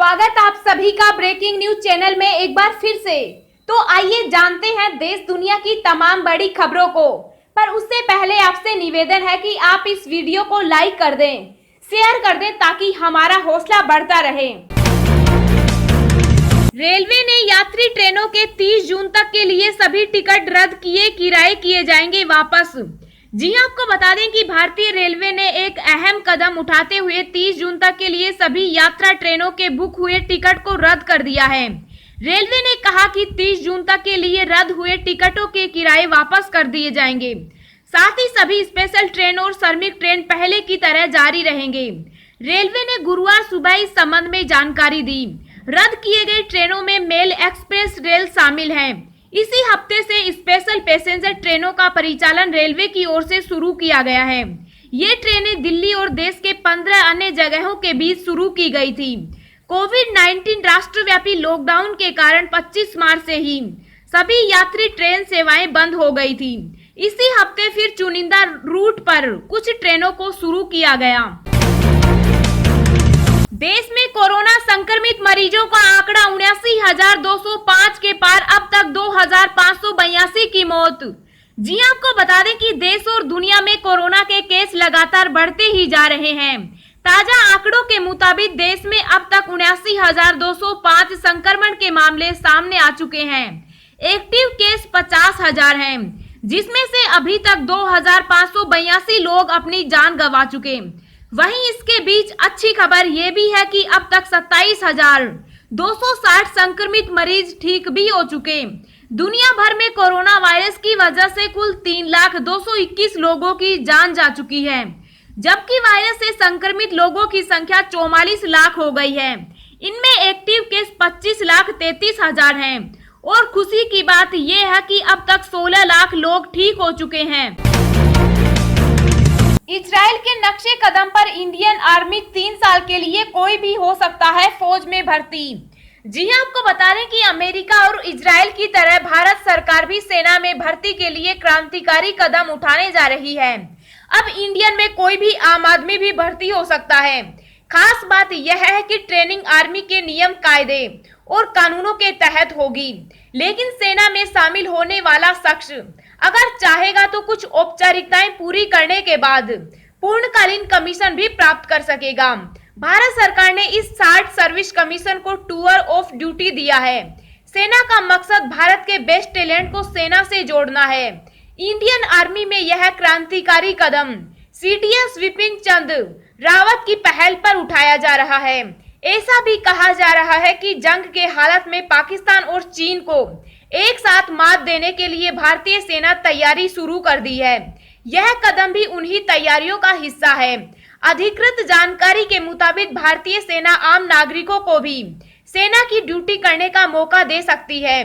स्वागत आप सभी का ब्रेकिंग न्यूज चैनल में एक बार फिर से। तो आइए जानते हैं देश दुनिया की तमाम बड़ी खबरों को। पर उससे पहले आपसे निवेदन है कि आप इस वीडियो को लाइक कर दें, शेयर कर दें ताकि हमारा हौसला बढ़ता रहे। रेलवे ने यात्री ट्रेनों के 30 जून तक के लिए सभी टिकट रद्द किराए किए जाएंगे वापस। जी हां, आपको बता दें कि भारतीय रेलवे ने एक अहम कदम उठाते हुए 30 जून तक के लिए सभी यात्रा ट्रेनों के बुक हुए टिकट को रद्द कर दिया है। रेलवे ने कहा कि 30 जून तक के लिए रद्द हुए टिकटों के किराए वापस कर दिए जाएंगे। साथ ही सभी स्पेशल ट्रेन और श्रमिक ट्रेन पहले की तरह जारी रहेंगे। रेलवे ने गुरुवार सुबह इस संबंध में जानकारी दी। रद्द किए गए ट्रेनों में मेल एक्सप्रेस रेल शामिल है। इसी हफ्ते से स्पेशल पैसेंजर ट्रेनों का परिचालन रेलवे की ओर से शुरू किया गया है। ये ट्रेनें दिल्ली और देश के 15 अन्य जगहों के बीच शुरू की गई थी। कोविड-19 राष्ट्रव्यापी लॉकडाउन के कारण 25 मार्च से ही सभी यात्री ट्रेन सेवाएं बंद हो गई थी। इसी हफ्ते फिर चुनिंदा रूट पर कुछ ट्रेनों को शुरू किया गया। देश में कोरोना संक्रमित मरीजों का आंकड़ा 79,205 के पार, अब तक 2,582 की मौत। जी आपको बता दें कि देश और दुनिया में कोरोना के केस लगातार बढ़ते ही जा रहे हैं। ताजा आंकड़ों के मुताबिक देश में अब तक 79,205 संक्रमण के मामले सामने आ चुके हैं। एक्टिव केस 50,000 हैं, जिसमें से अभी तक 2,582 लोग अपनी जान गंवा चुके। वहीं इसके बीच अच्छी खबर ये भी है कि अब तक 27,260 संक्रमित मरीज ठीक भी हो चुके। दुनिया भर में कोरोना वायरस की वजह से कुल 3,221 लोगों की जान जा चुकी है, जबकि वायरस से संक्रमित लोगों की संख्या 44 लाख हो गई है। इनमें एक्टिव केस 25,33,000 हैं और खुशी की बात यह है कि अब तक 16 लाख लोग ठीक हो चुके हैं। इजराइल के नक्शे कदम पर इंडियन आर्मी 3 साल के लिए कोई भी हो सकता है फौज में भर्ती। जी हां, आपको बता दें कि अमेरिका और इजराइल की तरह भारत सरकार भी सेना में भर्ती के लिए क्रांतिकारी कदम उठाने जा रही है। अब इंडियन में कोई भी आम आदमी भी भर्ती हो सकता है। खास बात यह है कि ट्रेनिंग आर्मी के नियम कायदे और कानूनों के तहत होगी, लेकिन सेना में शामिल होने वाला शख्स अगर चाहेगा तो कुछ औपचारिकताएं पूरी करने के बाद पूर्णकालीन कमीशन भी प्राप्त कर सकेगा। भारत सरकार ने इस शार्ट सर्विस कमीशन को टूर ऑफ ड्यूटी दिया है। सेना का मकसद भारत के बेस्ट टैलेंट को सेना से जोड़ना है। इंडियन आर्मी में यह क्रांतिकारी कदम सीडीएस विपिन चंद्र रावत की पहल पर उठाया जा रहा है। ऐसा भी कहा जा रहा है कि जंग के हालत में पाकिस्तान और चीन को एक साथ मात देने के लिए भारतीय सेना तैयारी शुरू कर दी है। यह कदम भी उन्हीं तैयारियों का हिस्सा है। अधिकृत जानकारी के मुताबिक भारतीय सेना आम नागरिकों को भी सेना की ड्यूटी करने का मौका दे सकती है।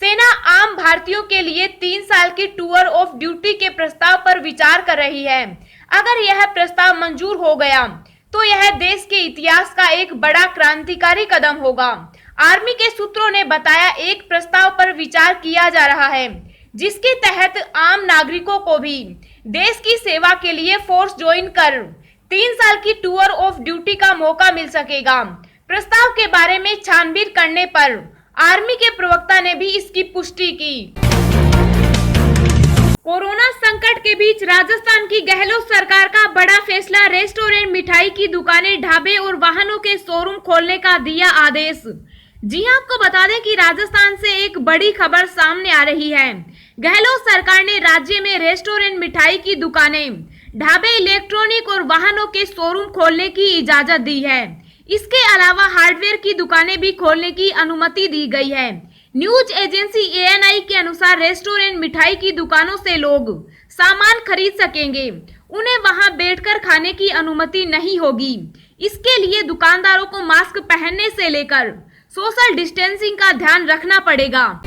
सेना आम भारतीयों के लिए 3 साल की टूर ऑफ ड्यूटी के प्रस्ताव पर विचार कर रही है। अगर यह प्रस्ताव मंजूर हो गया तो यह देश के इतिहास का एक बड़ा क्रांतिकारी कदम होगा। आर्मी के सूत्रों ने बताया एक प्रस्ताव पर विचार किया जा रहा है, जिसके तहत आम नागरिकों को भी देश की सेवा के लिए फोर्स ज्वाइन कर 3 साल की टूर ऑफ ड्यूटी का मौका मिल सकेगा। प्रस्ताव के बारे में छानबीन करने पर आर्मी के प्रवक्ता ने भी इसकी पुष्टि की। कोरोना संकट के बीच राजस्थान की गहलोत सरकार का बड़ा फैसला, रेस्टोरेंट, मिठाई की दुकानें, ढाबे और वाहनों के शोरूम खोलने का दिया आदेश। जी हां, आपको बता दें कि राजस्थान से एक बड़ी खबर सामने आ रही है। गहलोत सरकार ने राज्य में रेस्टोरेंट, मिठाई की दुकानें, ढाबे, इलेक्ट्रॉनिक और वाहनों के शोरूम खोलने की इजाजत दी है। इसके अलावा हार्डवेयर की दुकानें भी खोलने की अनुमति दी गई है। न्यूज एजेंसी एएनआई के अनुसार रेस्टोरेंट, मिठाई की दुकानों से लोग सामान खरीद सकेंगे, उन्हें वहां बैठकर खाने की अनुमति नहीं होगी। इसके लिए दुकानदारों को मास्क पहनने से लेकर सोशल डिस्टेंसिंग का ध्यान रखना पड़ेगा।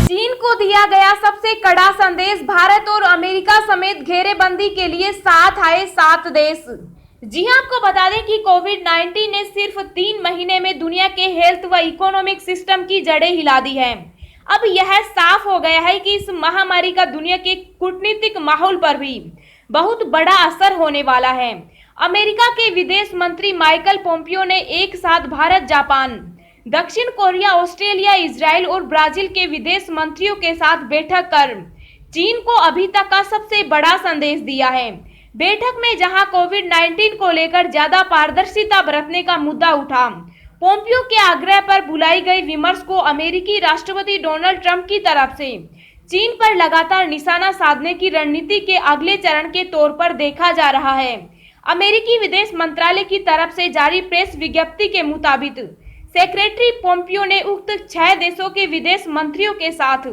चीन को दिया गया सबसे कड़ा संदेश, भारत और अमेरिका समेत घेरेबंदी के लिए साथ आए 7 देश। जी हां, आपको बता दें कि कोविड-19 ने सिर्फ 3 महीने में दुनिया के हेल्थ व इकोनॉमिक सिस्टम की जड़ें हिला दी है। अब यह साफ हो गया है कि इस महामारी का दुनिया के कूटनीतिक माहौल पर भी बहुत बड़ा असर होने वाला है। अमेरिका के विदेश मंत्री माइकल पोम्पियो ने एक साथ भारत, जापान, दक्षिण कोरिया, ऑस्ट्रेलिया, इजराइल और ब्राजील के विदेश मंत्रियों के साथ बैठक कर चीन को अभी तक का सबसे बड़ा संदेश दिया है। बैठक में जहां कोविड-19 को लेकर ज्यादा पारदर्शिता बरतने का मुद्दा उठा, पोम्पियो के आग्रह पर बुलाई गई विमर्श को अमेरिकी राष्ट्रपति डोनाल्ड ट्रंप की तरफ से चीन पर लगातार निशाना साधने की रणनीति के अगले चरण के तौर पर देखा जा रहा है। अमेरिकी विदेश मंत्रालय की तरफ से जारी प्रेस विज्ञप्ति के मुताबिक सेक्रेटरी पोम्पियो ने उक्त 6 देशों के विदेश मंत्रियों के साथ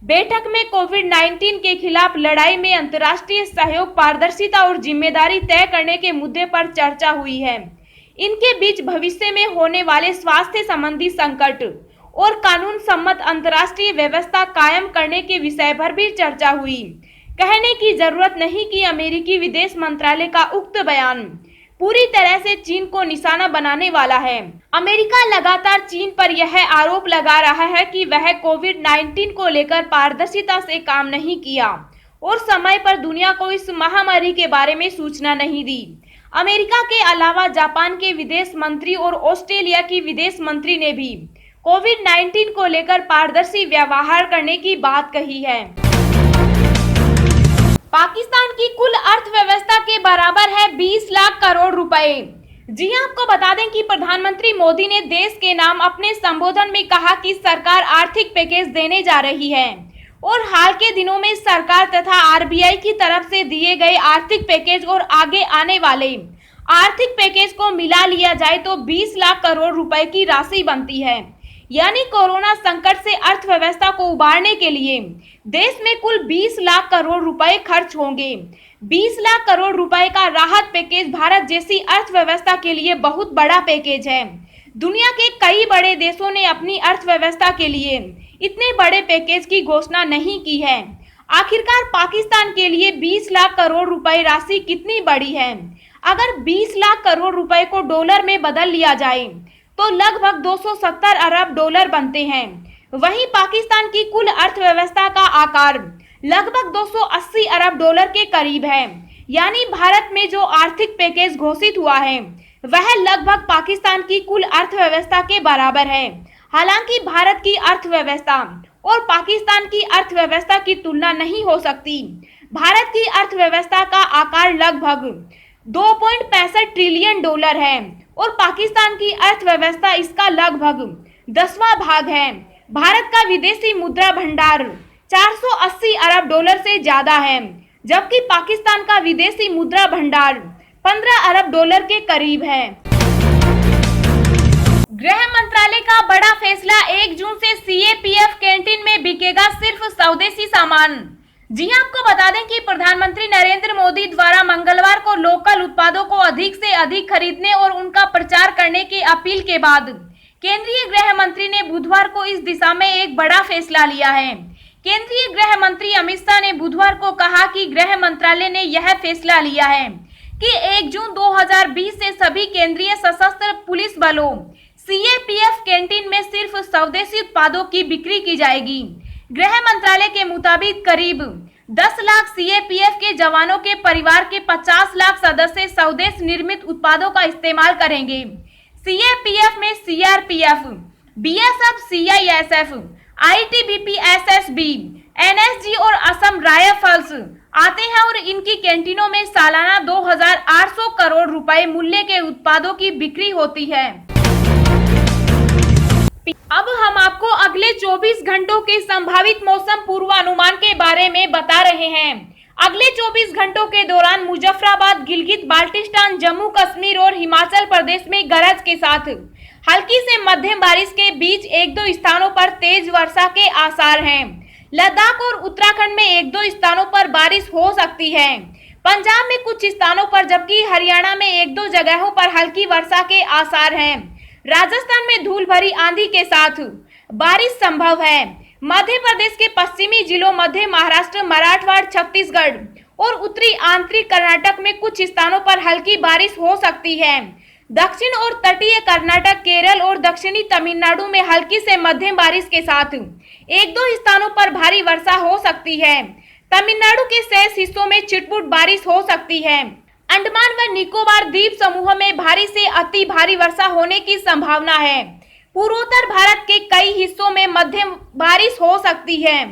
बैठक में कोविड-19 के खिलाफ लड़ाई में अंतर्राष्ट्रीय सहयोग, पारदर्शिता और जिम्मेदारी तय करने के मुद्दे पर चर्चा हुई है। इनके बीच भविष्य में होने वाले स्वास्थ्य संबंधी संकट और कानून सम्मत अंतर्राष्ट्रीय व्यवस्था कायम करने के विषय पर भी चर्चा हुई। कहने की जरूरत नहीं कि अमेरिकी विदेश मंत्रालय का उक्त बयान पूरी तरह से चीन को निशाना बनाने वाला है। अमेरिका लगातार चीन पर यह आरोप लगा रहा है कि वह कोविड-19 को लेकर पारदर्शिता से काम नहीं किया और समय पर दुनिया को इस महामारी के बारे में सूचना नहीं दी। अमेरिका के अलावा जापान के विदेश मंत्री और ऑस्ट्रेलिया की विदेश मंत्री ने भी कोविड-19 को लेकर पारदर्शी व्यवहार करने की बात कही है। पाकिस्तान की कुल अर्थव्यवस्था के बराबर है 20 लाख करोड़ रुपए। जी हां, आपको बता दें कि प्रधानमंत्री मोदी ने देश के नाम अपने संबोधन में कहा कि सरकार आर्थिक पैकेज देने जा रही है और हाल के दिनों में सरकार तथा आरबीआई की तरफ से दिए गए आर्थिक पैकेज और आगे आने वाले आर्थिक पैकेज को मिला लिया जाए तो 20 लाख करोड़ रुपए की राशि बनती है। यानी कोरोना संकट से अर्थव्यवस्था को उबारने के लिए देश में कुल 20 लाख करोड़ रुपए खर्च होंगे। 20 लाख करोड़ रुपए का राहत पैकेज भारत जैसी अर्थव्यवस्था के लिए बहुत बड़ा पैकेज है। दुनिया के कई बड़े देशों ने अपनी अर्थव्यवस्था के लिए इतने बड़े पैकेज की घोषणा नहीं की है। आखिरकार पाकिस्तान के लिए 20 लाख करोड़ रुपए राशि कितनी बड़ी है? अगर 20 लाख करोड़ रुपए को डॉलर में बदल लिया जाए तो लगभग 270 अरब डॉलर बनते हैं। वहीं पाकिस्तान की कुल अर्थव्यवस्था का आकार लगभग 280 अरब डॉलर के करीब है। यानी भारत में जो आर्थिक पैकेज घोषित हुआ है वह लगभग पाकिस्तान की कुल अर्थव्यवस्था के बराबर है। हालांकि भारत की अर्थव्यवस्था और पाकिस्तान की अर्थव्यवस्था की तुलना नहीं हो सकती। भारत की अर्थव्यवस्था का आकार लगभग 2.65 ट्रिलियन डॉलर है और पाकिस्तान की अर्थव्यवस्था इसका लगभग 10वां भाग है। भारत का विदेशी मुद्रा भंडार 480 अरब डॉलर से ज्यादा है, जबकि पाकिस्तान का विदेशी मुद्रा भंडार 15 अरब डॉलर के करीब है। गृह मंत्रालय का बड़ा फैसला, 1 जून से सीएपीएफ कैंटीन में बिकेगा सिर्फ स्वदेशी सामान। जी हां, आपको बता दें कि प्रधानमंत्री नरेंद्र मोदी द्वारा मंगलवार को लोकल उत्पादों को अधिक से अधिक खरीदने और उनका प्रचार करने की अपील के बाद केंद्रीय गृह मंत्री ने बुधवार को इस दिशा में एक बड़ा फैसला लिया है। केंद्रीय गृह मंत्री अमित शाह ने बुधवार को कहा कि गृह मंत्रालय ने यह फैसला लिया है कि 1 जून 2020 से सभी केंद्रीय सशस्त्र पुलिस बलों सीएपीएफ कैंटीन में सिर्फ स्वदेशी उत्पादों की बिक्री की जाएगी। गृह मंत्रालय के मुताबिक करीब 10 लाख सीएपीएफ के जवानों के परिवार के 50 लाख सदस्य स्वदेश निर्मित उत्पादों का इस्तेमाल करेंगे। सीएपीएफ में CRPF, BSF, CISF, ITBP, SSB, NSG और असम राइफल्स आते हैं और इनकी कैंटीनों में सालाना 2800 करोड़ रुपए मूल्य के उत्पादों की बिक्री होती है। अब हम आपको अगले 24 घंटों के संभावित मौसम पूर्वानुमान के बारे में बता रहे हैं। अगले 24 घंटों के दौरान मुजफ्फराबाद, गिलगित बाल्टिस्तान, जम्मू कश्मीर और हिमाचल प्रदेश में गरज के साथ हल्की से मध्यम बारिश के बीच 1-2 स्थानों पर तेज वर्षा के आसार हैं। लद्दाख और उत्तराखंड में 1-2 स्थानों पर बारिश हो सकती है। पंजाब में कुछ स्थानों पर जबकि हरियाणा में 1-2 जगहों पर हल्की वर्षा के आसार हैं। राजस्थान में धूल भरी आंधी के साथ बारिश संभव है। मध्य प्रदेश के पश्चिमी जिलों, मध्य महाराष्ट्र, मराठवाड़ा, छत्तीसगढ़ और उत्तरी आंतरिक कर्नाटक में कुछ स्थानों पर हल्की बारिश हो सकती है। दक्षिण और तटीय कर्नाटक, केरल और दक्षिणी तमिलनाडु में हल्की से मध्यम बारिश के साथ 1-2 स्थानों पर भारी वर्षा हो सकती है। तमिलनाडु के शेष हिस्सों में छिटपुट बारिश हो सकती है। अंडमान व निकोबार द्वीप समूह में भारी से अति भारी वर्षा होने की संभावना है। पूर्वोत्तर भारत के कई हिस्सों में मध्यम बारिश हो सकती है।